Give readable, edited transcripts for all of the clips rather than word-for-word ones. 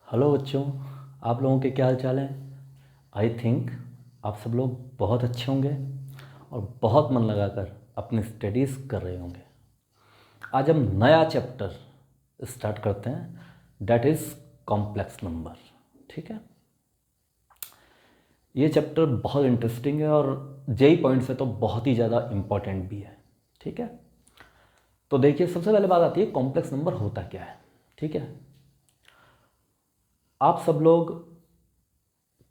Hello बच्चों, आप लोगों के क्या हाल चाल हैं। आई थिंक आप सब लोग बहुत अच्छे होंगे और बहुत मन लगाकर अपनी स्टडीज़ कर रहे होंगे। आज हम नया चैप्टर स्टार्ट करते हैं, डैट इज़ कॉम्प्लेक्स नंबर। ठीक है, ये चैप्टर बहुत इंटरेस्टिंग है और जेई पॉइंट से तो बहुत ही ज़्यादा इम्पॉर्टेंट भी है। ठीक है, तो देखिए, सबसे पहले बात आती है कॉम्प्लेक्स नंबर होता क्या है। ठीक है, आप सब लोग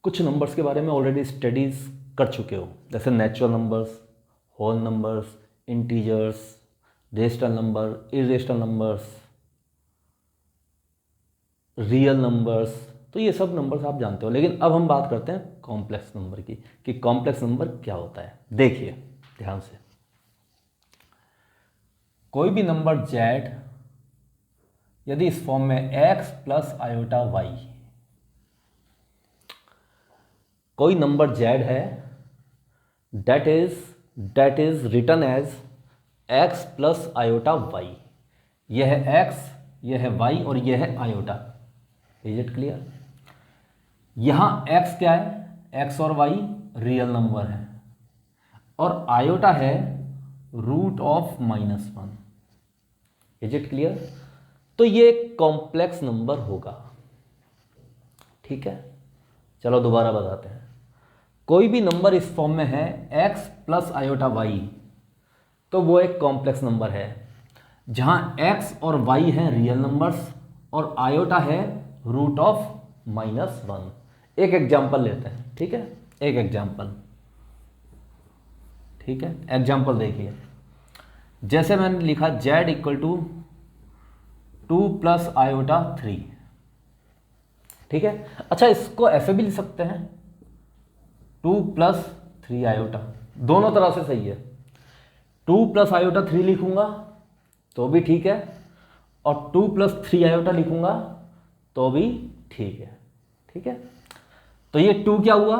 कुछ नंबर्स के बारे में ऑलरेडी स्टडीज़ कर चुके हो, जैसे natural numbers, whole numbers, integers, rational number, irrational numbers, real numbers. तो ये सब नंबर्स आप जानते हो, लेकिन अब हम बात करते हैं कॉम्प्लेक्स नंबर की कि कॉम्प्लेक्स नंबर क्या होता है। देखिए ध्यान से, कोई भी नंबर z यदि इस फॉर्म में x प्लस आयोटा y, कोई नंबर z है that is written as x plus iota y। यह है x, यह है y और यह है आयोटा। Is it clear? यहां x क्या है? x और y रियल नंबर है और आयोटा है root of -1। Is it clear? तो ये एक कॉम्प्लेक्स नंबर होगा। ठीक है, चलो दोबारा बताते हैं। कोई भी नंबर इस फॉर्म में है x प्लस आयोटा y, तो वो एक कॉम्प्लेक्स नंबर है जहां x और y हैं रियल नंबर्स और आयोटा है रूट ऑफ -1। एक एग्जाम्पल लेते हैं। ठीक है, एक एग्जाम्पल। ठीक है, एग्जाम्पल देखिए, जैसे मैंने लिखा z equal to 2 plus iota 3। ठीक है, अच्छा इसको ऐसे भी लिख सकते हैं 2 प्लस 3 आयोटा, दोनों तरह से सही है। 2 प्लस आयोटा 3 लिखूंगा तो भी ठीक है और 2 प्लस 3 आयोटा लिखूंगा तो भी ठीक है। ठीक है, तो ये 2 क्या हुआ?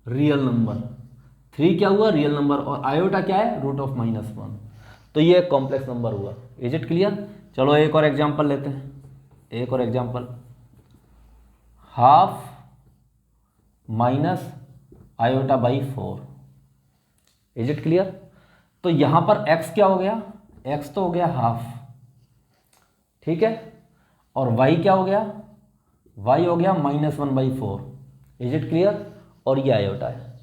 Real number. 3 क्या हुआ? Real number. और आयोटा क्या है? Root of -1। तो ये एक कॉम्प्लेक्स नंबर हुआ। Is it clear? चलो एक और एग्जांपल लेते हैं, एक और example. Half minus iota by 4। Is it clear? तो यहां पर x क्या हो गया? x तो हो गया हाफ। ठीक है, और y क्या हो गया? y हो गया -1/4। Is it clear? और ये आयोटा है,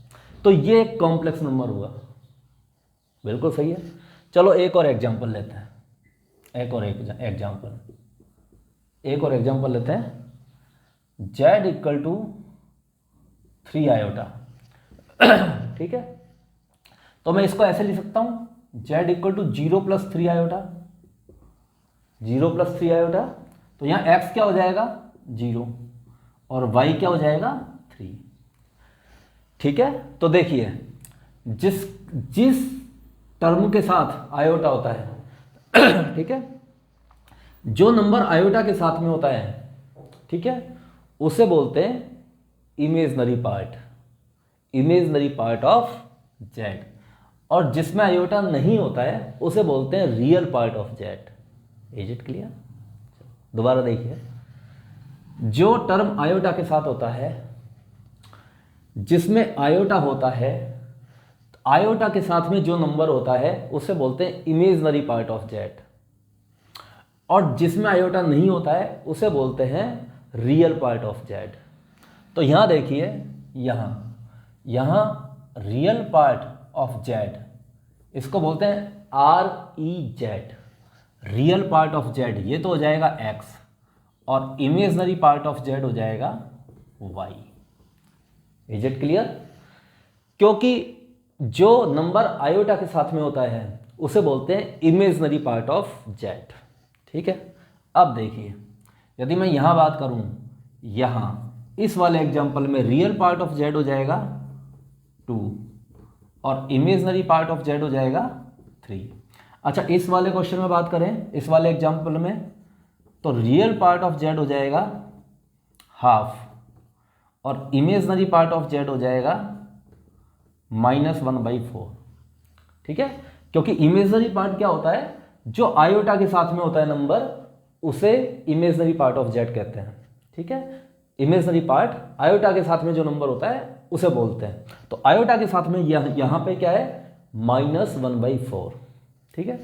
तो ये एक कॉम्प्लेक्स नंबर हुआ। बिल्कुल सही है। चलो एक और एग्जांपल लेते हैं, एक और एग्जांपल लेते हैं। z equal to 3 iota. ठीक है, तो मैं इसको ऐसे लिख सकता हूं z equal to 0 plus 3 iota. 0 plus 3 iota, तो यहां x क्या हो जाएगा? 0 और y क्या हो जाएगा? 3। ठीक है, तो देखिए, जिस जिस टर्म के साथ आयोटा होता है ठीक है, जो नंबर आयोटा के साथ में होता है, ठीक है, उसे बोलते हैं imaginary part, imaginary part of z। और जिसमें आयोटा नहीं होता है उसे बोलते हैं real part of z। Is it clear? दोबारा देखिए, जो टर्म आयोटा के साथ होता है, जिसमें आयोटा होता है, आयोटा के साथ में जो नंबर होता है उसे बोलते हैं इमेजनरी पार्ट ऑफ z। और जिसमें आयोटा नहीं होता है उसे बोलते हैं रियल पार्ट ऑफ z। तो यहां देखिए, यहां रियल पार्ट ऑफ z, इसको बोलते हैं REZ, real part of z। ये तो हो जाएगा x और इमेजनरी पार्ट ऑफ z हो जाएगा y। Is it clear? क्योंकि जो नंबर आयोटा के साथ में होता है उसे बोलते हैं इमेजनरी पार्ट ऑफ z। ठीक है, अब देखिए, यदि मैं यहां बात करूं, यहां इस वाले एग्जांपल में रियल पार्ट ऑफ z हो जाएगा 2 और इमेजनरी पार्ट ऑफ z हो जाएगा 3। अच्छा, इस वाले क्वेश्चन में बात करें, इस वाले एग्जांपल में, तो रियल पार्ट ऑफ z हो जाएगा हाफ और इमेजनरी पार्ट ऑफ z हो जाएगा -1/4। ठीक है, क्योंकि इमेजनरी पार्ट क्या होता है? जो आयोटा के साथ में होता है नंबर, उसे इमेजनरी पार्ट ऑफ z कहते हैं। ठीक है, इमेजनरी पार्ट आयोटा के साथ में जो नंबर होता है उसे बोलते हैं। तो आयोटा के साथ में यहाँ पे क्या है, -1/4, ठीक है।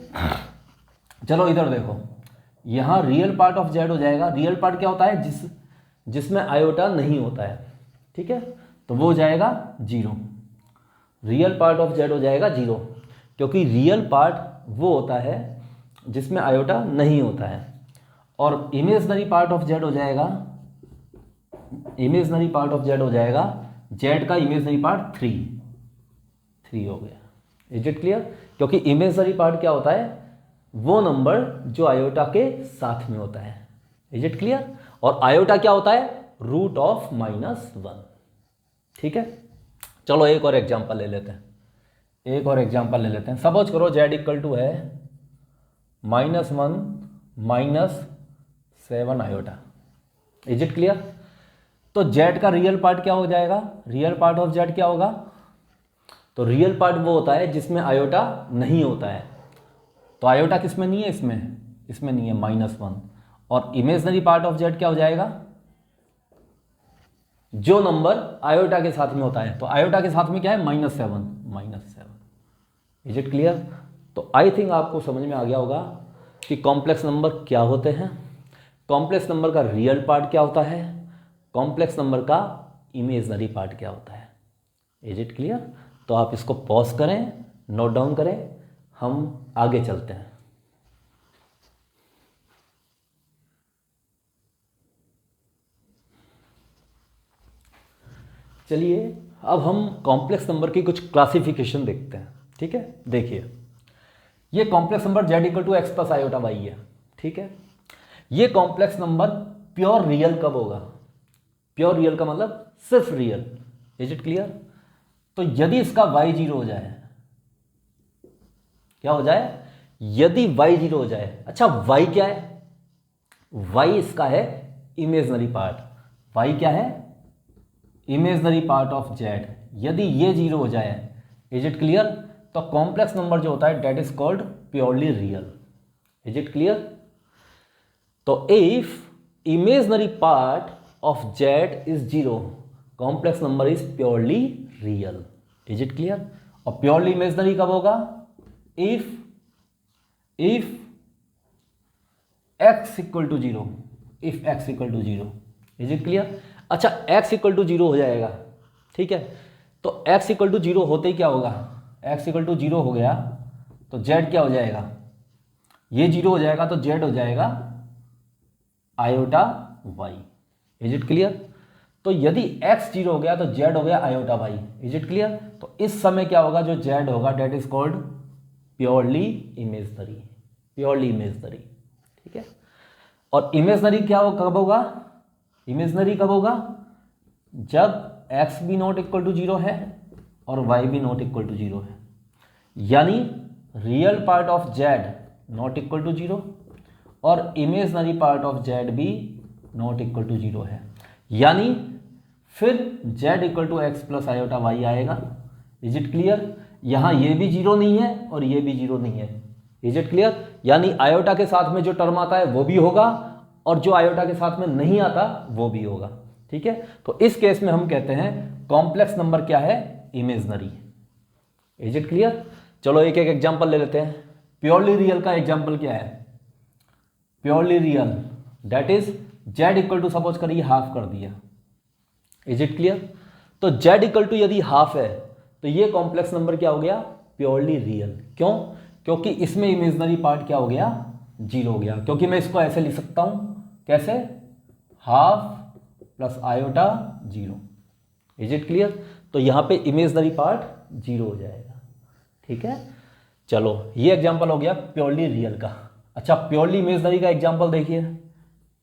चलो इधर देखो, यहाँ रियल पार्ट ऑफ जेड हो जाएगा। रियल पार्ट क्या होता है, जिसमें आयोटा नहीं होता है, ठीक है, तो वो हो जाएगा 0। रियल पार्ट ऑफ जेड हो जाएगा 0, क्योंकि रियल पार्ट वो होता है जिसमें आयोटा नहीं होता है। और इमेजनरी पार्ट ऑफ जेड हो जाएगा, इमेजनरी पार्ट ऑफ जेड हो जाएगा, जेड का इमेजनरी पार्ट 3 हो गया। Is it clear? क्योंकि इमेजनरी पार्ट क्या होता है, वो नंबर जो आयोटा के साथ में होता है। Is it clear? और आयोटा क्या होता है, √(-1). ठीक है, चलो एक और एग्जांपल ले लेते हैं। सपोज करो जेड इक्वल टू है -1 -7 आयोटा। Is it clear? तो जेड का रियल पार्ट क्या हो जाएगा, रियल पार्ट ऑफ जेड क्या होगा, तो रियल पार्ट वो होता है जिसमें आयोटा नहीं होता है। तो आयोटा किसमें नहीं है, इसमें नहीं है, -1। और इमेजनरी पार्ट ऑफ जेड क्या हो जाएगा, जो नंबर आयोटा के साथ में होता है। तो आयोटा के साथ में क्या है, -7। Is it clear? तो आई थिंक आपको समझ में आ गया होगा कि कॉम्प्लेक्स नंबर क्या होते हैं, कॉम्प्लेक्स नंबर का रियल पार्ट क्या होता है, कॉम्प्लेक्स नंबर का इमेजनरी पार्ट क्या होता है। Is it clear? तो आप इसको पॉज करें, नोट डाउन करें, हम आगे चलते हैं। चलिए अब हम कॉम्प्लेक्स नंबर की कुछ क्लासिफिकेशन देखते हैं। ठीक है, देखिए ये complex number z equal to x plus iota y है। ठीक है, ये कॉम्प्लेक्स नंबर प्योर रियल कब होगा, प्योर रियल का मतलब सिर्फ रियल। Is it clear? तो यदि इसका y 0 हो जाए, क्या हो जाए, यदि y 0 हो जाए, अच्छा y क्या है, y इसका है इमेजनरी पार्ट, y क्या है, इमेजनरी पार्ट ऑफ z। यदि ये 0 हो जाए, इज इट क्लियर, तो कॉम्प्लेक्स नंबर जो होता है that is called purely real. Is it clear? तो if imaginary part of z is 0, complex number is purely real. Is it clear? और प्योरली इमेजनरी कब होगा, if x equal to 0, if x equal to 0। Is it clear? अच्छा x equal to 0 हो जाएगा, ठीक है, तो x इक्वल टू 0 होते ही क्या होगा, x इक्वल टू 0 हो गया तो z क्या हो जाएगा, ये 0 हो जाएगा तो z हो जाएगा iota y। Is it clear? तो यदि x 0 हो गया तो z हो गया iota y। Is it clear? तो इस समय क्या होगा, जो z होगा that is called purely imaginary, purely imaginary. ठीक है, और इमेजनरी क्या हो, कब होगा, इमेजनरी कब होगा, जब x भी नॉट इक्वल टू 0 है और y भी नॉट इक्वल टू 0 है, यानी real part of z not equal to 0 और इमेजनरी पार्ट ऑफ z भी नॉट इक्वल टू 0 है, यानी फिर z equal to x plus iota y आएगा। Is it clear? यहाँ ये भी 0 नहीं है और ये भी 0 नहीं है। Is it clear? यानी आयोटा के साथ में जो टर्म आता है वो भी होगा और जो आयोटा के साथ में नहीं आता वो भी होगा। ठीक है, तो इस केस में हम कहते हैं कॉम्प्लेक्स नंबर क्या है, इमेजनरी। Is it clear? चलो एक एक एग्जांपल ले लेते हैं। प्योरली रियल का एग्जांपल क्या है, purely real that is z equal to, suppose करिए हाफ कर दिया। Is it clear? तो z इक्वल टू यदि हाफ है तो ये कॉम्प्लेक्स नंबर क्या हो गया, प्योरली रियल। क्यों? क्योंकि इसमें इमेजनरी पार्ट क्या हो गया, 0 हो गया। क्योंकि मैं इसको ऐसे लिख सकता हूं, कैसे, half plus iota 0। Is it clear? तो यहां पे इमेजनरी पार्ट 0 हो जाएगा। ठीक है, चलो ये एग्जांपल हो गया प्योरली रियल का। अच्छा प्योरली इमेजनरी का एग्जांपल देखिए,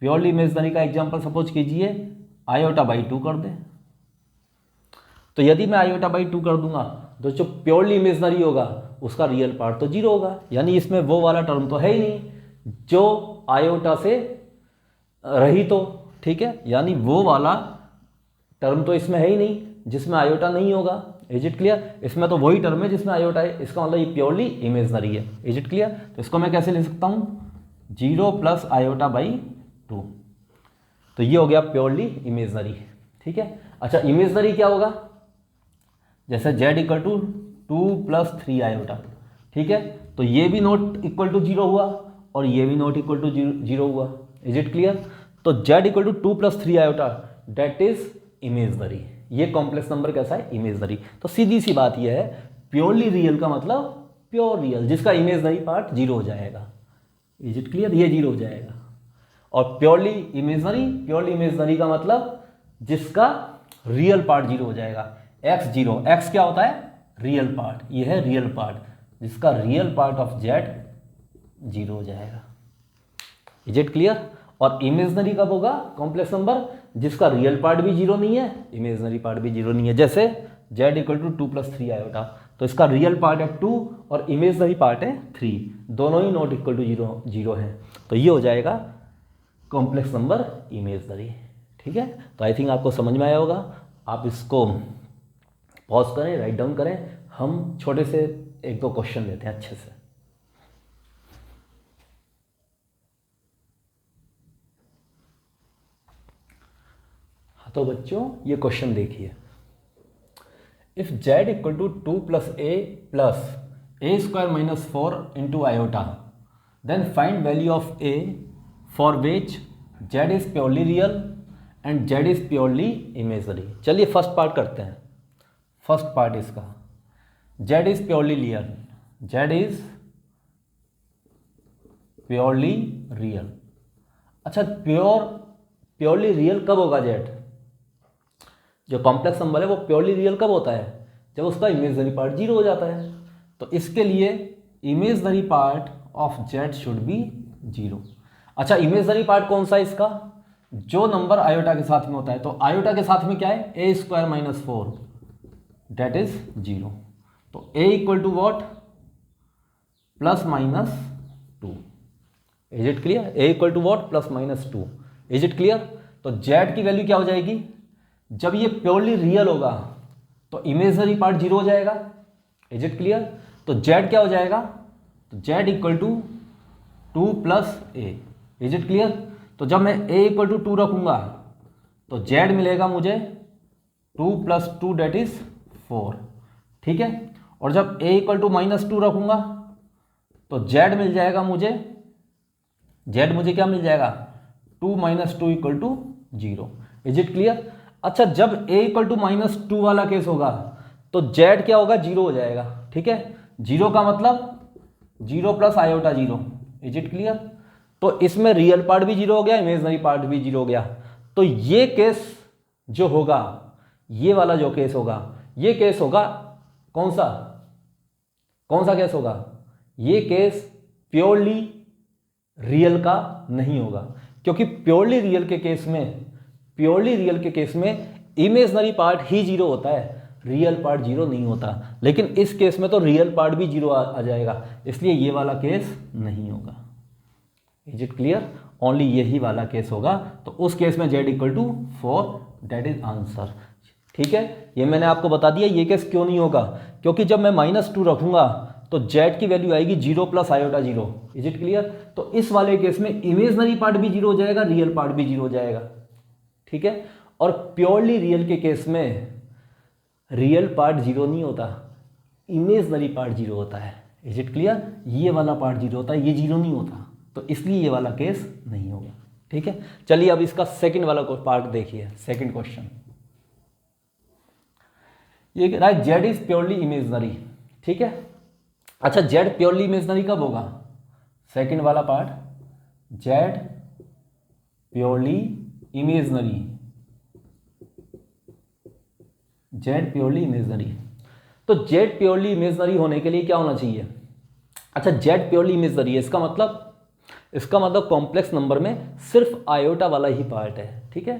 प्योरली इमेजनरी का एग्जांपल सपोज कीजिए आयोटा बाई 2 कर दे। तो यदि मैं आयोटा बाई 2 कर दूंगा तो जो प्योरली इमेजनरी होगा उसका रियल पार्ट तो 0 होगा, यानी इसमें वो वाला टर्म तो है ही नहीं जो आयोटा से रहित हो। ठीक है, यानी वो वाला टर्म तो इसमें है ही नहीं जिसमें आयोटा नहीं होगा। Is it clear? इसमें तो वही टर्म है जिसमें आयोटा है, इसका मतलब ये प्योरली इमेजनरी है। Is it clear? तो इसको मैं कैसे लिख सकता हूँ, 0 प्लस आयोटा बाई 2। तो ये हो गया प्योरली इमेजनरी, ठीक है। अच्छा इमेजनरी क्या होगा, जैसे z इक्वल टू 2+3 आयोटा, ठीक है, तो ये भी नॉट इक्वल टू 0 हुआ और ये भी नॉट इक्वल टू 0 हुआ। Is it clear? तो z equal to 2+3 iota that is imaginary. ये कॉम्प्लेक्स नंबर कैसा है? इमेजनरी। तो सीधी सी बात यह है, प्योरली रियल का मतलब प्योर रियल जिसका इमेजनरी पार्ट 0 हो जाएगा। Is it clear? ये 0 हो जाएगा। और प्योरली इमेजनरी का मतलब जिसका रियल पार्ट 0 हो जाएगा। x 0, x क्या होता है? रियल पार्ट, ये है रियल पार्ट, जिसका रियल पार्ट ऑफ z 0 हो जाएगा। Is it clear? और इमेजनरी कब होगा? कॉम्प्लेक्स नंबर जिसका रियल पार्ट भी 0 नहीं है, इमेजनरी पार्ट भी 0 नहीं है। जैसे z इक्वल टू 2+3 आयोटा, तो इसका रियल पार्ट है 2 और इमेजनरी पार्ट है 3, दोनों ही नॉट इक्वल टू 0 है। तो ये हो जाएगा कॉम्प्लेक्स नंबर इमेजनरी, ठीक है। तो आई थिंक आपको समझ में आया होगा। आप इसको पॉज करें, राइट डाउन करें, हम छोटे से 1-2 क्वेश्चन लेते हैं अच्छे से। तो बच्चों ये क्वेश्चन देखिए, if z equal to 2+a+a² - 4 iota, then find value of a for which z is purely real and z is purely imaginary. चलिए फर्स्ट पार्ट करते हैं। फर्स्ट पार्ट इसका, z is purely real, z is purely real. अच्छा purely real कब होगा? z जो complex number है वो प्योरली रियल कब होता है? जब उसका इमेजनरी पार्ट 0 हो जाता है। तो इसके लिए imaginary part of z should be 0। अच्छा इमेजनरी पार्ट कौन सा है इसका? जो नंबर आयोटा के साथ में होता है। तो आयोटा के साथ में क्या है? a² - 4 that is 0। तो a equal to what? +-2। Is it clear? a equal to what? +-2। Is it clear? तो z की वैल्यू क्या हो जाएगी? जब ये प्योरली रियल होगा तो इमेजनरी पार्ट 0 हो जाएगा। Is it clear? तो z क्या हो जाएगा? तो z equal to 2+a। Is it clear? तो जब मैं a इक्वल टू 2 रखूंगा तो z मिलेगा मुझे 2+2 डेट इज 4, ठीक है। और जब a इक्वल टू -2 रखूंगा तो z मिल जाएगा मुझे, z मुझे क्या मिल जाएगा? 2 - 2 equal to 0। Is it clear? अच्छा जब a इक्वल टू -2 वाला केस होगा तो z क्या होगा? 0 हो जाएगा, ठीक है। 0 का मतलब 0 + आयोटा 0। Is it clear? तो इसमें रियल पार्ट भी 0 हो गया, इमेजनरी पार्ट भी 0 हो गया। तो ये केस जो होगा, ये वाला जो केस होगा, ये केस होगा कौन सा केस होगा? ये केस प्योरली रियल का नहीं होगा, क्योंकि प्योरली रियल के केस में इमेजनरी पार्ट ही 0 होता है, रियल पार्ट 0 नहीं होता। लेकिन इस केस में तो रियल पार्ट भी 0 आ जाएगा, इसलिए ये वाला केस नहीं होगा। Is it clear? ओनली यही वाला केस होगा। तो उस केस में z equal to 4 that is answer, ठीक है। ये मैंने आपको बता दिया ये केस क्यों नहीं होगा, क्योंकि जब मैं -2 रखूंगा तो z की वैल्यू आएगी 0 + आयोटा 0। Is it clear? तो इस वाले केस में इमेजनरी पार्ट भी 0 हो जाएगा, रियल पार्ट भी 0 हो जाएगा, ठीक है। और प्योरली रियल के केस में रियल पार्ट 0 नहीं होता, इमेजनरी पार्ट 0 होता है। Is it clear? ये वाला पार्ट 0 होता है, ये 0 नहीं होता, तो इसलिए ये वाला केस नहीं होगा, ठीक है। चलिए अब इसका सेकंड वाला पार्ट देखिए, सेकंड क्वेश्चन। ये कह रहा है z इज प्योरली इमेजनरी, ठीक है। अच्छा z प्योरली इमेजनरी कब होगा? सेकंड वाला part, z purely imaginary, z purely imaginary. तो z प्योरली इमेजनरी होने के लिए क्या होना चाहिए? अच्छा z प्योरली इमेजनरी है, इसका मतलब कॉम्प्लेक्स नंबर में सिर्फ आयोटा वाला ही पार्ट है, ठीक है।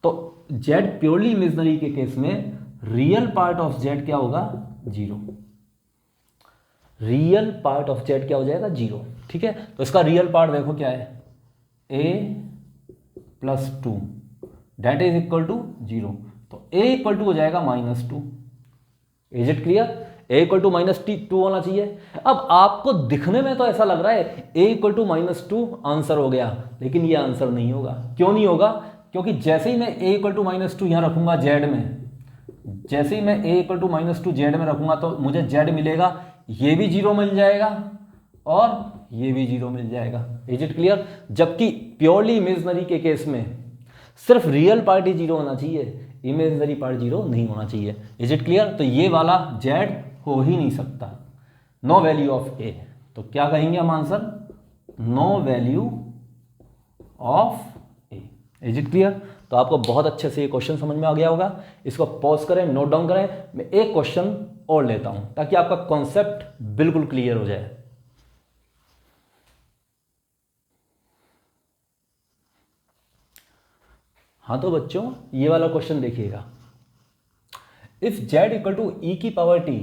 तो z प्योरली इमेजनरी के केस में रियल पार्ट ऑफ z क्या होगा? 0। रियल पार्ट ऑफ z क्या हो जाएगा? 0, ठीक है। तो इसका रियल पार्ट देखो क्या है? a+2 date is equal to 0। तो a इक्वल टू हो जाएगा -2। Is it clear? a equal to -2 होना चाहिए। अब आपको दिखने में तो ऐसा लग रहा है a इक्वल टू -2 आंसर हो गया, लेकिन ये आंसर नहीं होगा। क्यों नहीं होगा? क्योंकि जैसे ही मैं a इक्वल टू -2 यहाँ रखूँगा z में, जैसे ही मैं a इक्वल टू -2 z में रखूँगा तो मुझे z मिलेगा, ये भी 0 मिल जाएगा और ये भी 0 मिल जाएगा। Is it clear? जबकि प्योरली इमेजनरी के केस में सिर्फ रियल पार्ट ही 0 होना चाहिए, इमेजनरी पार्ट 0 नहीं होना चाहिए। Is it clear? तो ये वाला z हो ही नहीं सकता, नो वैल्यू ऑफ a। तो क्या कहेंगे हम answer? No value of a। Is it clear? तो आपको बहुत अच्छे से ये क्वेश्चन समझ में आ गया होगा। इसको पॉज करें, नोट डाउन करें। मैं एक क्वेश्चन और लेता हूं ताकि आपका कॉन्सेप्ट बिल्कुल क्लियर हो जाए। हाँ तो बच्चों ये वाला क्वेश्चन देखिएगा। If z equal to e की power t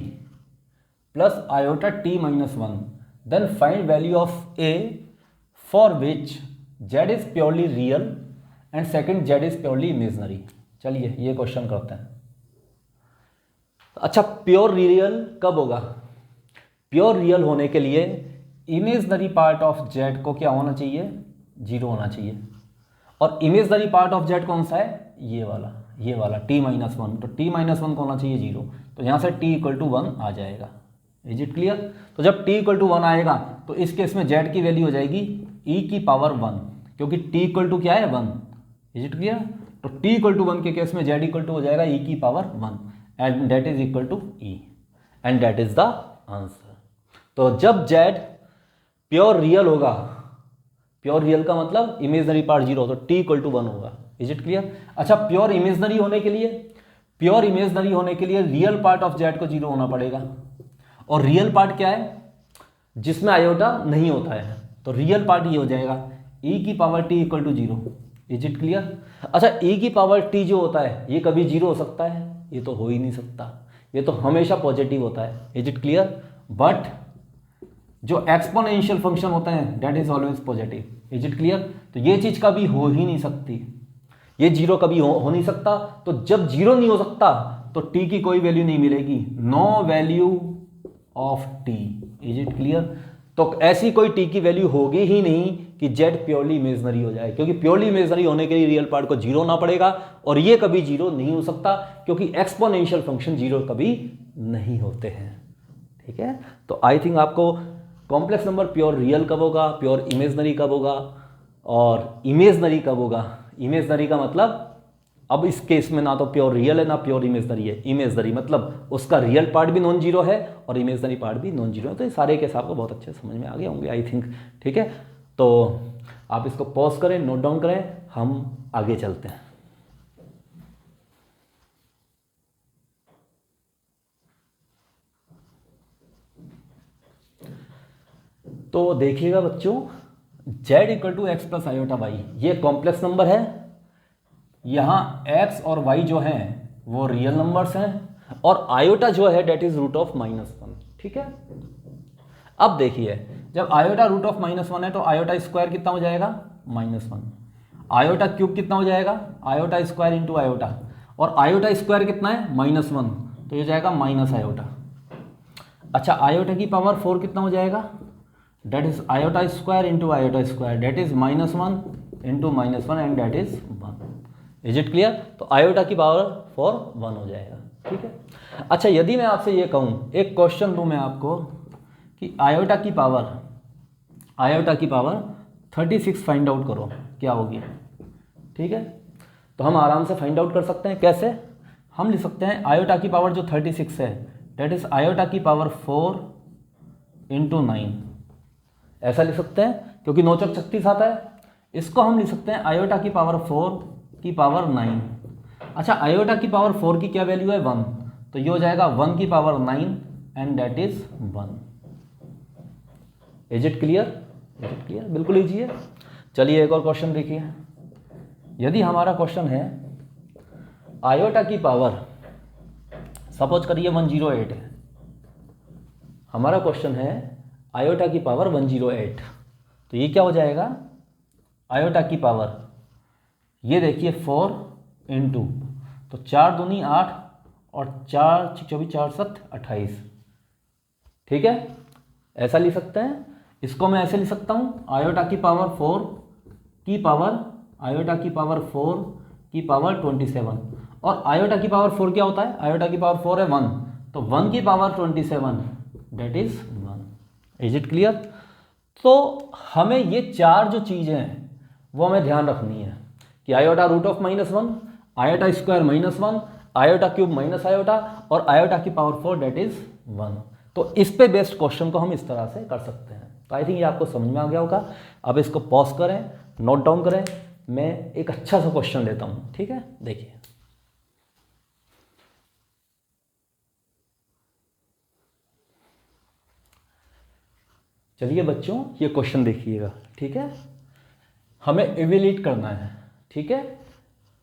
plus iota t minus 1 then find value of a for which z is purely real and second z is purely imaginary. चलिए ये क्वेश्चन करते हैं। अच्छा, प्योर रियल कब होगा? Pure real होने के लिए इमेजनरी पार्ट ऑफ z को क्या होना चाहिए? 0 होना चाहिए। और इमेजनरी पार्ट ऑफ z कौन सा है? ये वाला t माइनस 1। तो t माइनस 1 को होना चाहिए 0। तो यहाँ से t इक्वल टू 1 आ जाएगा। Is it clear? तो जब t इक्वल टू 1 आएगा तो इस केस में z की वैल्यू हो जाएगी e की पावर 1, क्योंकि t इक्वल टू क्या है? 1। Is it clear? तो t इक्वल टू 1 के केस में z इक्वल टू हो जाएगा e की power 1 and that is equal to e and that is the answer. तो जब z प्योर रियल होगा, प्योर रियल का मतलब इमेजनरी पार्ट 0, तो t इक्वल टू 1 होगा। Is it clear? अच्छा, प्योर इमेजनरी होने के लिए रियल पार्ट ऑफ z को 0 होना पड़ेगा। और रियल पार्ट क्या है? जिसमें आयोटा नहीं होता है। तो रियल पार्ट ये हो जाएगा e की power t equal to 0। Is it clear? अच्छा, e की पावर t जो होता है ये कभी 0 हो सकता है? ये तो हो ही नहीं सकता, ये तो हमेशा पॉजिटिव होता है। Is it clear? बट जो एक्सपोनेंशियल फंक्शन होता है that is always positive. Is it clear? तो ये चीज कभी हो ही नहीं सकती, ये 0 कभी हो नहीं सकता। तो जब 0 नहीं हो सकता तो t की कोई वैल्यू नहीं मिलेगी, no value of t। Is it clear? तो ऐसी कोई t की वैल्यू होगी ही नहीं कि z प्योरली इमेजनरी हो जाए, क्योंकि प्योरली इमेजनरी होने के लिए रियल पार्ट को 0 होना पड़ेगा और ये कभी 0 नहीं हो सकता, क्योंकि एक्सपोनेंशियल फंक्शन 0 कभी नहीं होते हैं। ठीक है? तो आई थिंक आपको कॉम्प्लेक्स नंबर प्योर रियल कब होगा, प्योर इमेजनरी कब होगा और इमेजनरी कब होगा। इमेजनरी का मतलब अब इस केस में ना तो प्योर रियल है ना प्योर इमेजनरी है। इमेजनरी मतलब उसका रियल पार्ट भी नॉन जीरो है और इमेजनरी पार्ट भी नॉन जीरो है। तो ये सारे केस आपको बहुत अच्छे समझ में आ गए होंगे आई थिंक। ठीक है, तो आप इसको पॉज करें, नोट डाउन करें, हम आगे चलते हैं। तो देखिएगा बच्चों, z equal to x plus iota y ये कॉम्प्लेक्स नंबर है। यहाँ x और y जो हैं वो रियल नंबर्स हैं और आयोटा जो है डेट इज रूट ऑफ -1। ठीक है, अब देखिए जब आयोटा रूट ऑफ -1 है तो आयोटा स्क्वायर कितना हो जाएगा? -1। आयोटा क्यूब कितना हो जाएगा? आयोटा स्क्वायर इंटू आयोटा, और आयोटा स्क्वायर कितना है? -1, तो ये जाएगा माइनस आयोटा। अच्छा, आयोटा की पावर 4 कितना हो जाएगा? That is iota square into iota square, that is -1 into -1 and that is 1। Is it clear? तो आयोटा की पावर 4 1 हो जाएगा। ठीक है, अच्छा यदि मैं आपसे ये कहूँ, एक क्वेश्चन दूँ मैं आपको कि आयोटा की पावर 36 फाइंड आउट करो, क्या होगी? ठीक है, तो हम आराम से फाइंड आउट कर सकते हैं। कैसे? हम लिख सकते हैं आयोटा की पावर जो 36 है डेट इज आयोटा की पावर 4 इंटू 9, ऐसा लिख सकते हैं क्योंकि 9 चौक 36 आता है। इसको हम लिख सकते हैं आयोटा की पावर 4 की पावर 9। अच्छा, आयोटा की पावर 4 की क्या वैल्यू है? 1, तो ये हो जाएगा 1 की power 9 and that is 1। Is it clear? Is it clear? बिल्कुल ईजी है। चलिए एक और क्वेश्चन देखिए। यदि हमारा क्वेश्चन है आयोटा की पावर, सपोज करिए 108 है, हमारा क्वेश्चन है आयोटा की पावर 108, तो ये क्या हो जाएगा? आयोटा की पावर ये देखिए 4 इंटू, तो 4 दूनी 8 और 4 24 4 7 28। ठीक है, ऐसा लिख सकते हैं। इसको मैं ऐसे लिख सकता हूँ आयोटा की पावर 4 की पावर आयोटा की पावर 4 की पावर 27, और आयोटा की पावर 4 क्या होता है, आयोटा की पावर 4 है 1, तो 1 की power 27 that is 1। Is it clear? तो हमें ये चार जो चीज़ें हैं वो हमें ध्यान रखनी है कि iota root of -1, iota square -1, iota cube minus iota, और आयोटा की पावर 4 डेट इज 1। तो इस पे बेस्ड क्वेश्चन को हम इस तरह से कर सकते हैं। तो आई थिंक ये आपको समझ में आ गया होगा। अब इसको पॉज करें, नोट डाउन करें, मैं एक अच्छा सा क्वेश्चन लेता हूं, ठीक है? देखिए, चलिए बच्चों ये क्वेश्चन देखिएगा, ठीक है? हमें इवेल्यूएट करना है, ठीक है?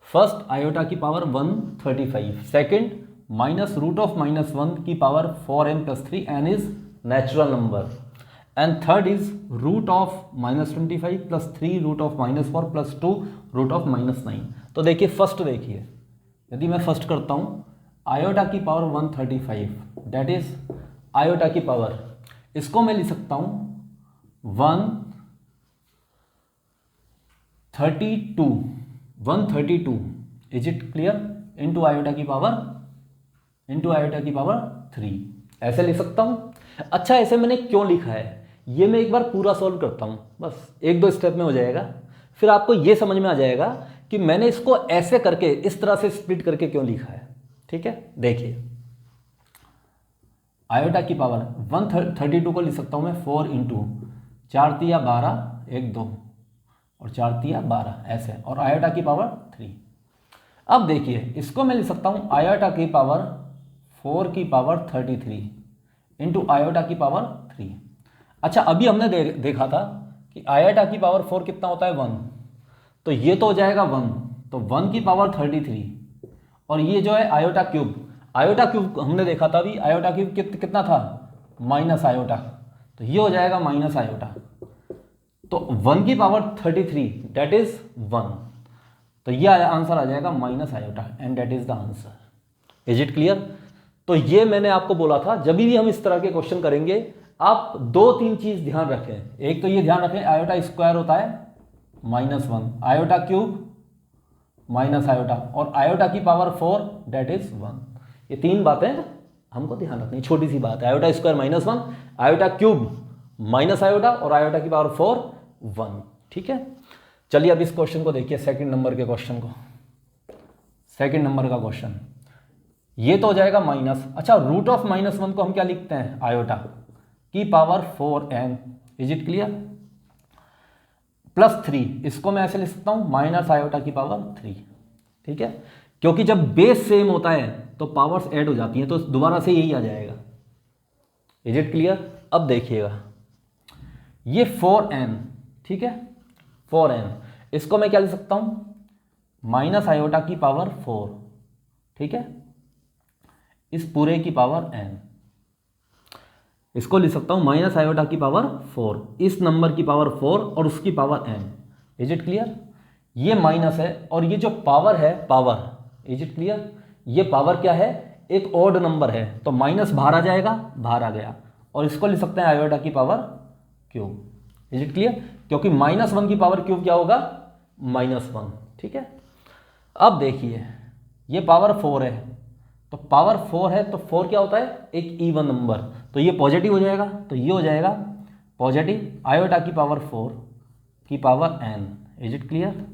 फर्स्ट आयोटा की power 135, second minus root of -1 की power 4n + 3, n is natural number, and third is root of -25 + 3 root of -4 + 2 root of -9। तो देखिए फर्स्ट, देखिए यदि मैं फर्स्ट करता हूँ आयोटा की पावर 135 डेट इज आयोटा की पावर, इसको मैं लिख सकता हूँ 132 is it clear, into iota की पावर 3, ऐसे लिख सकता हूँ। अच्छा, ऐसे मैंने क्यों लिखा है ये मैं एक बार पूरा सॉल्व करता हूँ, बस 1-2 स्टेप में हो जाएगा, फिर आपको ये समझ में आ जाएगा कि मैंने इसको ऐसे करके इस तरह से स्प्लिट करके क्यों लिखा है, ठीक है? देखिए, आयोटा की पावर 132 को लिख सकता हूँ मैं 4 × 4 × 12, 1 2 और 4 × 12 ऐसे, और आयोटा की पावर 3। अब देखिए इसको मैं लिख सकता हूँ आयोटा की पावर 4 की पावर 33 इंटू आयोटा की पावर 3। अच्छा, अभी हमने देखा था कि आयोटा की पावर 4 कितना होता है 1, तो ये तो हो जाएगा 1, तो 1 की पावर 33, और ये जो है आयोटा क्यूब हमने देखा था अभी, आयोटा क्यूब कितना था माइनस आयोटा, तो ये हो जाएगा माइनस आयोटा, तो 1 की पावर 33 डेट इज 1, तो ये आंसर आ जाएगा minus iota, and that is the answer. Is it clear? तो ये मैंने आपको बोला था जब भी हम इस तरह के क्वेश्चन करेंगे आप 2-3 चीज ध्यान रखें। एक तो ये ध्यान रखें आयोटा स्क्वायर होता है -1, आयोटा क्यूब माइनस आयोटा, और आयोटा की पावर 4 डेट इज 1। ये 3 बातें हमको ध्यान रखनी, छोटी सी बात है। Iota square -1, iota cube minus iota, और आयोटा की पावर 4 1, ठीक है? चलिए अब इस क्वेश्चन को देखिए, सेकंड नंबर के क्वेश्चन को, सेकंड नंबर का क्वेश्चन, ये तो हो जाएगा माइनस। अच्छा, रूट ऑफ -1 को हम क्या लिखते हैं आयोटा की power 4n, is it clear, +3, इसको मैं ऐसे लिख सकता हूं माइनस आयोटा की पावर 3, ठीक है? क्योंकि जब बेस सेम होता है तो पावर्स ऐड हो जाती हैं, तो दोबारा से यही आ जाएगा। Is it clear? अब देखिएगा ये 4n, ठीक है, 4n, इसको मैं क्या लिख सकता हूं माइनस आयोटा की पावर 4, ठीक है, इस पूरे की पावर n, इसको लिख सकता हूं माइनस आयोटा की पावर 4, इस नंबर की पावर 4 और उसकी power n। Is it clear? ये माइनस है और ये जो पावर है पावर, इज इट क्लियर, ये पावर क्या है, एक ऑड नंबर है, तो माइनस बाहर आ जाएगा, बाहर आ गया, और इसको लिख सकते हैं आयोटा की power cube. Is it clear? क्योंकि -1 की पावर क्यूब क्या होगा -1, ठीक है? अब देखिए ये पावर 4 है, तो पावर 4 है तो 4 क्या होता है, एक इवन नंबर, तो ये पॉजिटिव हो जाएगा, तो ये हो जाएगा पॉजिटिव आयोटा की पावर 4 की power n। Is it clear?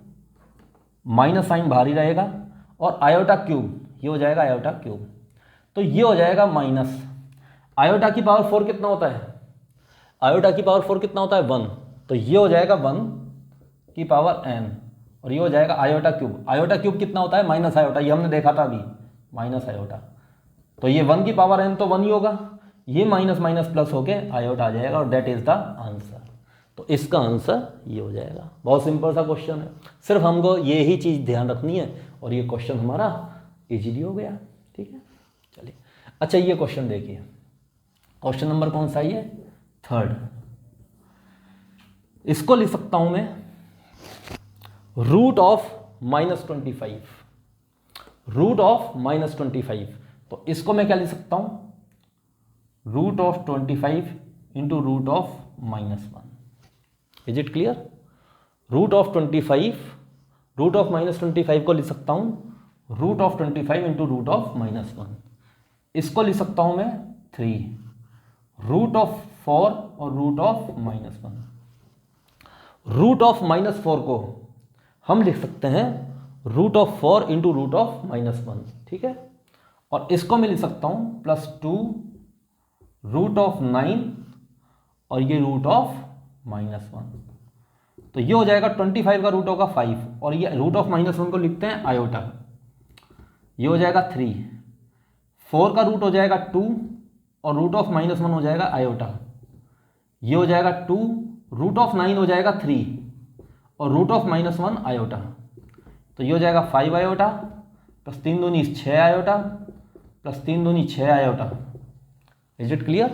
Minus sign बाहर ही रहेगा, और आयोटा क्यूब ये हो जाएगा आयोटा क्यूब, तो ये हो जाएगा माइनस आयोटा की पावर 4 कितना होता है, आयोटा की पावर 4 कितना होता है 1, तो ये हो जाएगा 1 की पावर n, और ये हो जाएगा आयोटा क्यूब कितना होता है माइनस आयोटा, ये हमने देखा था अभी माइनस आयोटा, तो ये 1 की पावर n तो 1 ही होगा, ये माइनस माइनस प्लस होके आयोटा आ जाएगा, और दैट इज द आंसर। तो इसका आंसर ये हो जाएगा। बहुत सिंपल सा क्वेश्चन है, सिर्फ हमको ये ही चीज़ ध्यान रखनी है और ये क्वेश्चन हमारा इजीली हो गया, ठीक है? चलिए, अच्छा ये क्वेश्चन देखिए, क्वेश्चन नंबर कौन सा है, थर्ड, इसको लिख सकता हूं मैं रूट ऑफ -25, रूट ऑफ -25, तो इसको मैं क्या लिख सकता हूं root of 25 into root of -1। Is it clear? Root of 25 root of -25 को लिख सकता हूँ root of 25 into root of -1। इसको लिख सकता हूँ मैं 3 रूट ऑफ 4 और रूट ऑफ -1। रूट ऑफ -4 को हम लिख सकते हैं root of 4 into root of -1, ठीक है। और इसको मैं लिख सकता हूँ +2 रूट ऑफ 9 और ये रूट ऑफ -1। तो ये हो जाएगा 25 का रूट होगा 5 और ये रूट ऑफ -1 को लिखते हैं आयोटा। ये हो जाएगा 3, 4 का रूट हो जाएगा 2 और रूट ऑफ -1 हो जाएगा आयोटा। ये हो जाएगा 2, रूट ऑफ 9 हो जाएगा 3 और रूट ऑफ -1 आयोटा। तो ये हो जाएगा 5 आयोटा प्लस 3 दूनी 6 आयोटा प्लस 3 दूनी 6 आयोटा। Is it clear?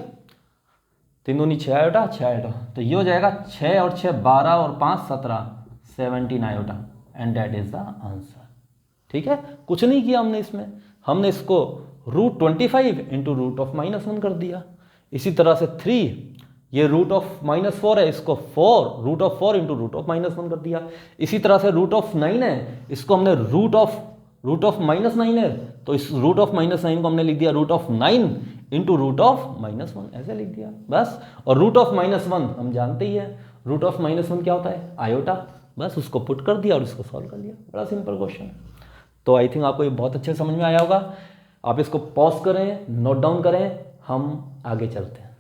3 दूनी 6 आयोटा 6 आयोटा। तो ये हो जाएगा 6 और 6 12 और 5 17 17 iota and that is the answer. ठीक है, कुछ नहीं किया हमने इसमें, हमने इसको रूट 25 इंटू रूट ऑफ -1 कर दिया। इसी तरह से 3, ये रूट ऑफ -4 है, इसको 4 root of 4 into root of -1 कर दिया। इसी तरह से रूट ऑफ 9 है, इसको हमने रूट ऑफ -9 है तो इस रूट ऑफ -9 को हमने लिख दिया root of 9 into root of -1, ऐसे लिख दिया बस। और रूट ऑफ -1 हम जानते ही है, रूट ऑफ -1 क्या होता है? आयोटा। बस उसको पुट कर दिया और इसको सॉल्व कर लिया। बड़ा सिंपल क्वेश्चन है। तो आई थिंक आपको ये बहुत अच्छे समझ में आया होगा। आप इसको पॉज करें, नोट डाउन करें, हम आगे चलते हैं।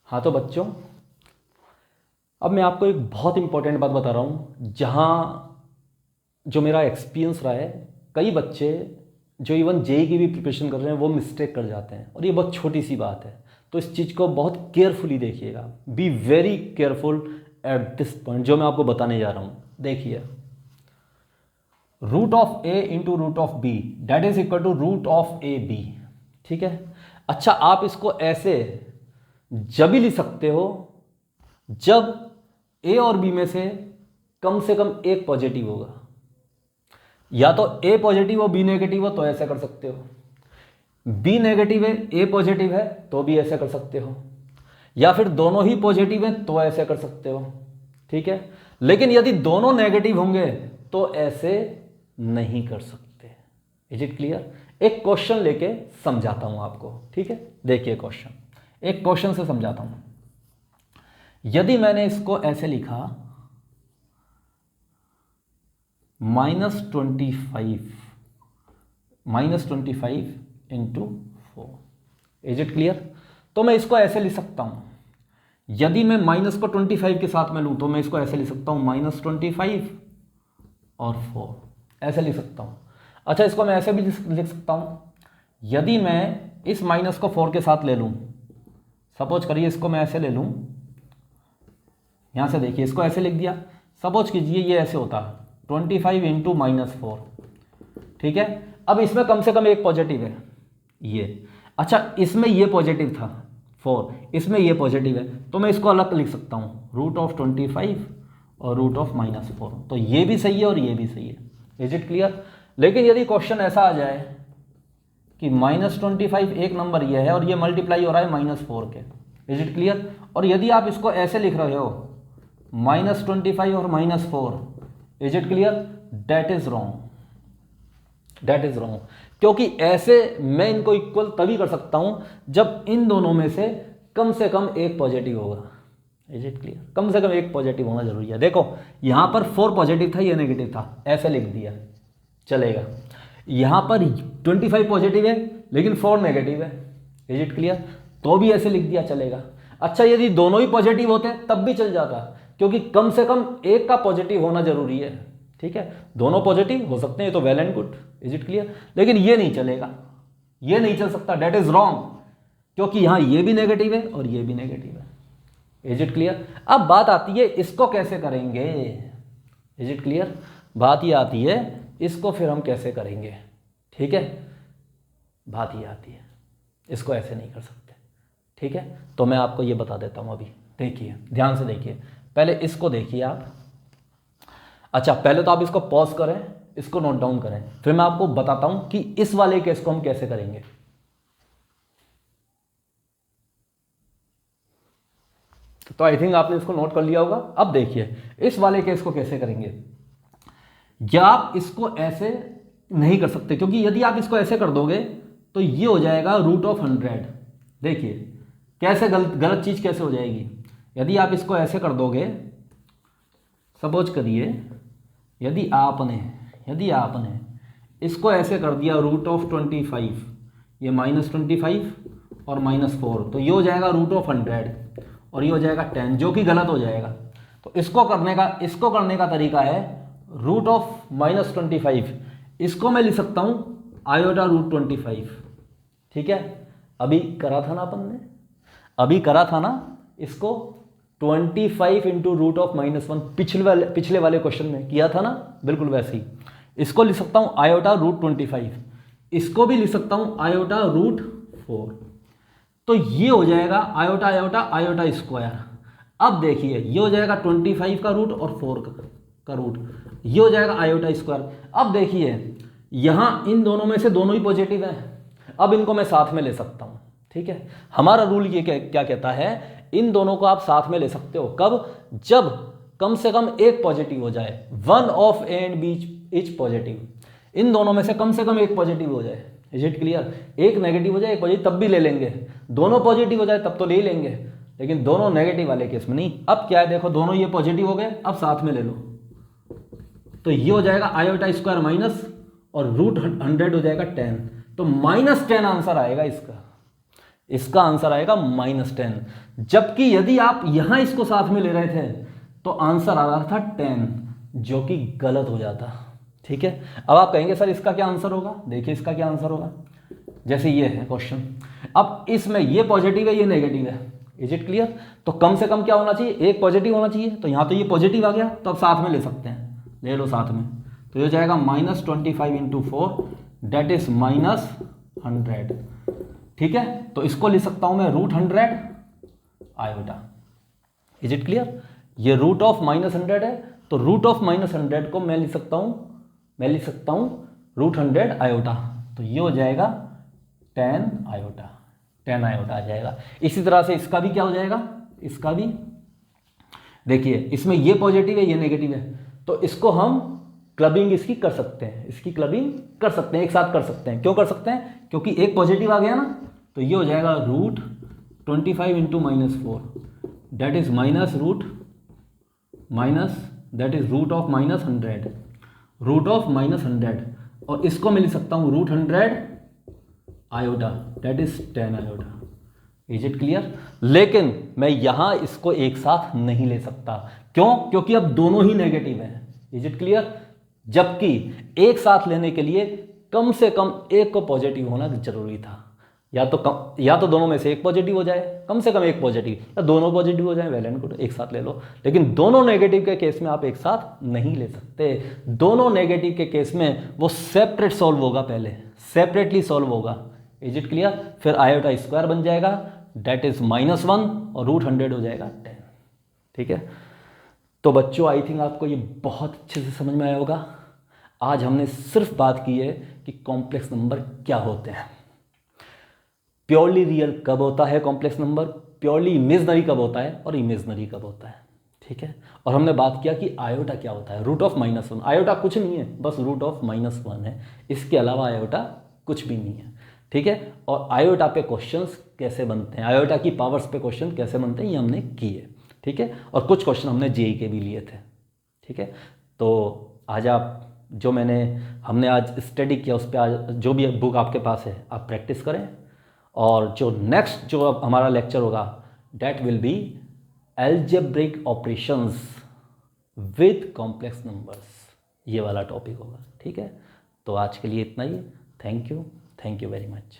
हाँ तो बच्चों, अब मैं आपको एक बहुत इंपॉर्टेंट बात बता रहा हूँ, जहाँ जो मेरा एक्सपीरियंस रहा है, कई बच्चे जो इवन जेई की भी प्रिपरेशन कर रहे हैं वो मिस्टेक कर जाते हैं और ये बहुत छोटी सी बात है। तो इस चीज़ को बहुत केयरफुली देखिएगा, be very careful at this point जो मैं आपको बताने जा रहा हूँ। देखिए, root of A into root of B that is equal to root of A B. ठीक है, अच्छा आप इसको ऐसे जब भी लिख सकते हो जब ए और बी में से कम एक पॉजिटिव होगा। या तो ए पॉजिटिव हो बी नेगेटिव हो तो ऐसे कर सकते हो, बी नेगेटिव है ए पॉजिटिव है तो भी ऐसे कर सकते हो, या फिर दोनों ही पॉजिटिव हैं तो ऐसे कर सकते हो। ठीक है, लेकिन यदि दोनों नेगेटिव होंगे तो ऐसे नहीं कर सकते। Is it clear? एक क्वेश्चन लेके समझाता हूं आपको। ठीक है, देखिए क्वेश्चन, एक क्वेश्चन से समझाता हूं। यदि मैंने इसको ऐसे लिखा -25 इंटू 4, इज इट क्लियर? तो मैं इसको ऐसे लिख सकता हूं, यदि मैं माइनस को 25 के साथ में लूं तो मैं इसको ऐसे लिख सकता हूं -25 और 4, ऐसे लिख सकता हूं। अच्छा, इसको मैं ऐसे भी लिख सकता हूं, यदि मैं इस माइनस को 4 के साथ ले लूं, सपोज करिए इसको मैं ऐसे ले लूं, यहां से देखिए इसको ऐसे लिख दिया। सपोज कीजिए ये ऐसे होता 25 इंटू -4। ठीक है, अब इसमें कम से कम एक पॉजिटिव है ये। अच्छा, इसमें ये पॉजिटिव था 4, इसमें ये पॉजिटिव है, तो मैं इसको अलग लिख सकता हूँ रूट ऑफ 25 और रूट ऑफ -4। तो ये भी सही है और ये भी सही है। Is it clear? लेकिन यदि क्वेश्चन ऐसा आ जाए कि -25 एक नंबर ये है और ये मल्टीप्लाई हो रहा है -4 के, इज इट क्लियर? और यदि आप इसको ऐसे लिख रहे हो -25 और -4, is it clear? That is wrong, that is wrong. क्योंकि ऐसे मैं इनको इक्वल तभी कर सकता हूं जब इन दोनों में से कम एक पॉजिटिव होगा। Is it clear? कम से कम एक पॉजिटिव होना जरूरी है। देखो यहां पर 4 पॉजिटिव था, ये नेगेटिव था, ऐसे लिख दिया चलेगा। यहां पर 25 पॉजिटिव है लेकिन 4 नेगेटिव है, इज इट क्लियर? तो भी ऐसे लिख दिया चलेगा। अच्छा, यदि दोनों ही पॉजिटिव होते तब भी चल जाता, क्योंकि कम से कम एक का पॉजिटिव होना जरूरी है। ठीक है, दोनों पॉजिटिव हो सकते हैं तो well and good. Is it clear? लेकिन ये नहीं चलेगा, ये नहीं चल सकता, डेट इज रॉन्ग, क्योंकि यहां ये भी नेगेटिव है और ये भी नेगेटिव है। Is it clear? अब बात आती है इसको कैसे करेंगे। Is it clear? बात ये आती है इसको फिर हम कैसे करेंगे। ठीक है, बात ये आती है इसको ऐसे नहीं कर सकते। ठीक है, तो मैं आपको ये बता देता हूं। अभी देखिए, ध्यान से देखिए, पहले इसको देखिए आप। अच्छा, पहले तो आप इसको पॉज करें, इसको नोट डाउन करें, फिर मैं आपको बताता हूं कि इस वाले केस को हम कैसे करेंगे। तो आई थिंक आपने इसको नोट कर लिया होगा। अब देखिए इस वाले केस को कैसे करेंगे। या आप इसको ऐसे नहीं कर सकते, क्योंकि यदि आप इसको ऐसे कर दोगे तो ये हो जाएगा रूट ऑफ 100। देखिए कैसे गलत चीज़ कैसे हो जाएगी। यदि आप इसको ऐसे कर दोगे, सपोज करिए यदि आपने इसको ऐसे कर दिया रूट ऑफ 25, ये -25 और -4, तो ये हो जाएगा रूट ऑफ 100 और ये हो जाएगा 10, जो कि गलत हो जाएगा। तो इसको करने का तरीका है रूट ऑफ -25, इसको मैं लिख सकता हूँ आयोटा रूट 25। ठीक है, अभी करा था ना इसको 25 इंटू रूट ऑफ -1 पिछले वाले क्वेश्चन में किया था ना, बिल्कुल वैसे ही इसको लिख सकता हूँ आयोटा रूट 25, इसको भी लिख सकता हूँ आयोटा रूट 4। तो ये हो जाएगा आयोटा स्क्वायर। अब देखिए ये हो जाएगा 25 का रूट और 4 का रूट, ये हो जाएगा आयोटा स्क्वायर। अब देखिए यहाँ इन दोनों में से दोनों ही पॉजिटिव हैं, अब इनको मैं साथ में ले सकता हूँ। ठीक है, हमारा रूल ये क्या कहता है, इन दोनों को आप साथ में ले सकते हो कब, जब कम से कम एक पॉजिटिव हो जाए, one of A and B is positive, इन दोनों में से कम एक पॉजिटिव हो जाए। Is it clear? एक नेगेटिव हो जाए एक पॉजिटिव तब भी ले लेंगे, दोनों पॉजिटिव हो जाए तब तो ले ही लेंगे, लेकिन दोनों नेगेटिव वाले केस में नहीं। अब क्या है, देखो दोनों ये पॉजिटिव हो गए, अब साथ में ले लो, तो ये हो जाएगा आयोटा स्क्वायर माइनस और रूट 100 हो जाएगा 10, तो -10 आंसर आएगा इसका आंसर आएगा -10। जबकि यदि आप यहां इसको साथ में ले रहे थे तो आंसर आ रहा था 10, जो कि गलत हो जाता। ठीक है, अब आप कहेंगे सर इसका क्या आंसर होगा, देखिए इसका क्या आंसर होगा। जैसे ये है क्वेश्चन, अब इसमें ये पॉजिटिव है ये नेगेटिव है, इज इट क्लियर? तो कम से कम क्या होना चाहिए, एक पॉजिटिव होना चाहिए, तो यहां तो ये पॉजिटिव आ गया, तो अब साथ में ले सकते हैं, ले लो साथ में, तो ये हो जाएगा -25 इंटू 4 डेट इज -100। ठीक है, तो इसको लिख सकता हूं मैं root 100 iota. Is it clear? ये रूट ऑफ -100 है, तो रूट ऑफ -100 को मैं लिख सकता हूं रूट 100 आयोटा, तो ये हो जाएगा 10 आयोटा आ जाएगा। इसी तरह से इसका भी क्या हो जाएगा, इसका भी देखिए इसमें ये पॉजिटिव है ये नेगेटिव है, तो इसको हम क्लबिंग इसकी कर सकते हैं, एक साथ कर सकते हैं। क्यों कर सकते हैं? क्योंकि एक पॉजिटिव आ गया ना, तो ये हो जाएगा root 25 into -4 that is that is root of -100 और इसको मैं लिख सकता हूँ root 100 iota that is 10 iota. Is it clear? लेकिन मैं यहां इसको एक साथ नहीं ले सकता, क्यों? क्योंकि अब दोनों ही नेगेटिव हैं। Is it clear? जबकि एक साथ लेने के लिए कम से कम एक को पॉजिटिव होना जरूरी था, या तो दोनों में से एक पॉजिटिव हो जाए, कम से कम एक पॉजिटिव, या दोनों पॉजिटिव हो जाए, वेल एंड गुड, एक साथ ले लो। लेकिन दोनों नेगेटिव के केस में आप एक साथ नहीं ले सकते। दोनों नेगेटिव के केस में वो सेपरेट सॉल्व होगा, पहले सेपरेटली सॉल्व होगा। Is it clear? फिर आयोटा स्क्वायर बन जाएगा डेट इज -1 और रूट 100 हो जाएगा 10। ठीक है, तो बच्चों आई थिंक आपको ये बहुत अच्छे से समझ में आया होगा। आज हमने सिर्फ बात की है कि कॉम्प्लेक्स नंबर क्या होते हैं, प्योरली रियल कब होता है कॉम्प्लेक्स नंबर, प्योरली इमेजनरी कब होता है और इमेजनरी कब होता है। ठीक है, और हमने बात किया कि आयोटा क्या होता है, रूट ऑफ -1। आयोटा कुछ नहीं है, बस रूट ऑफ -1 है, इसके अलावा आयोटा कुछ भी नहीं है। ठीक है, और आयोटा पे क्वेश्चंस कैसे बनते हैं, आयोटा की पावर्स पे क्वेश्चन कैसे बनते हैं, ये हमने किए। ठीक है, और कुछ क्वेश्चन हमने जेई के भी लिए थे। ठीक है, तो आज आप हमने आज स्टडी किया उस पर आज जो भी बुक आपके पास है आप प्रैक्टिस करें, और जो नेक्स्ट जो हमारा लेक्चर होगा that will be algebraic operations with complex numbers, ये वाला टॉपिक होगा। ठीक है, तो आज के लिए इतना ही। Thank you very much.